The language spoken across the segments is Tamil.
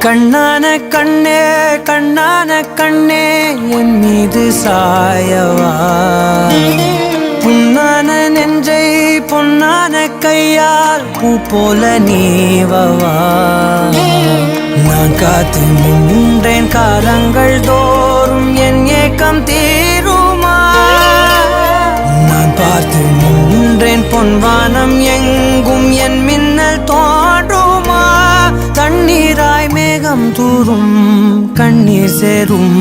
கண்ணான கண்ணே கண்ணான கண்ணே என் மீது சாயவா, புண்ணான நெஞ்சை பொன்னான கையால் பூ போல நீவவா. நான் காத்து நின்றேன் காலங்கள் தோறும் என் ஏக்கம் தீருமா. நான் பார்த்து நின்றேன் பொன்வானம் எங்கும் என் மின்னல் தோன்றுமா. தண்ணீராய் மேகம் தூரும் கண்ணீர் சேரும்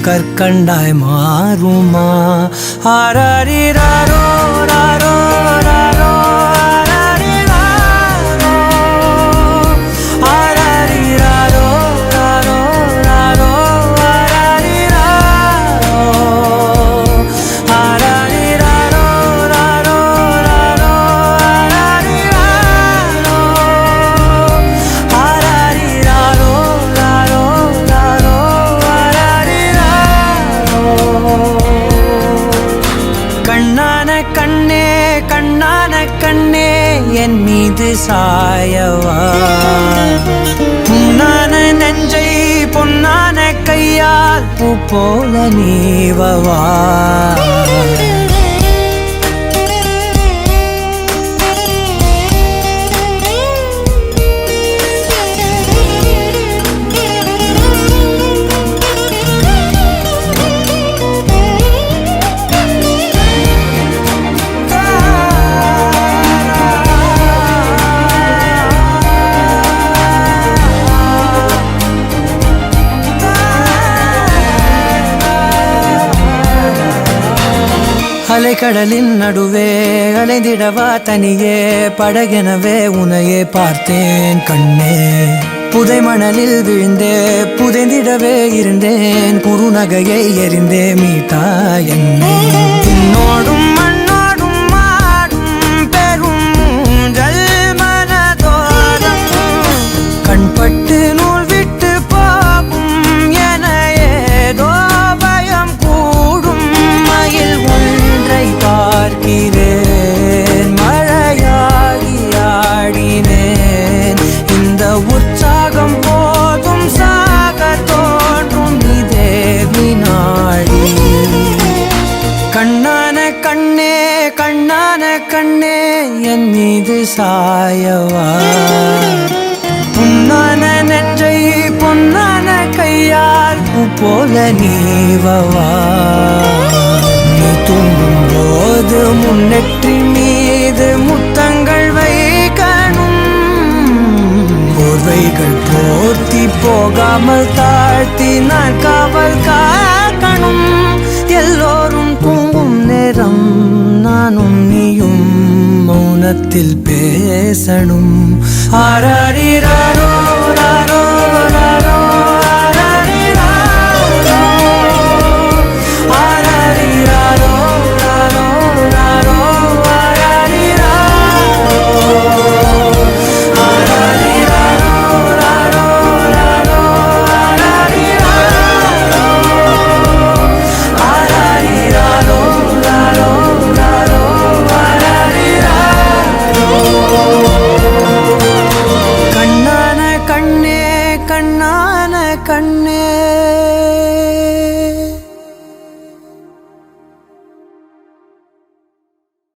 கற்கண்டாய் மாறுமா. ஆராரிராரோ ராரோ ராரோ ஆராரிராரோ ராரோ ராரோ ஆராரிராரோ ராரோ ராரோ கண்ணான கண்ணே கண்ணான கண்ணே என் மீது சாயவா, புண்ணான நெஞ்சை பொன்னான கையால் பூ போல நீவவா. அலைக்கடலின் நடுவே அலைந்திடவா தனியே படகெனவே உனையே பார்த்தேன் கண்ணே. புதை மணலில் விழுந்தே புதைந்திடவே இருந்தேன் குறுநகையை எறிந்தே மீட்டா என்னை. உன்னோடும் மண்ணோடும் மாடும் பெரும் மூஞ்சல் மனதோரம் கண்பட்டு நூல் விட்டு போகும் என ஏதோ பயம் கூடும். மயில் பார்க்கிறேன் மழையாகி ஆடினேன். இந்த உற்சாகம் போதும் சாக தோன்றும் இதே வினாடி. கண்ணான கண்ணே கண்ணான கண்ணே என் மீது சாயவா, புண்ணான நெஞ்சை பொன்னான கையால் பூ போல நீவவா. தூங்கும் போது முன்னெற்றி மீது முத்தங்கள் வைக்கணும். போர்வைகள் போர்த்தி போகாமல் தாழ்த்தி நான் காவல் காக்கணும். எல்லோரும் தூங்கும் நேரம் நானும் நீயும் மௌனத்தில் பேசணும். ஆராரிராரோ ராரோ ராரோ கண்ணான கண்ணே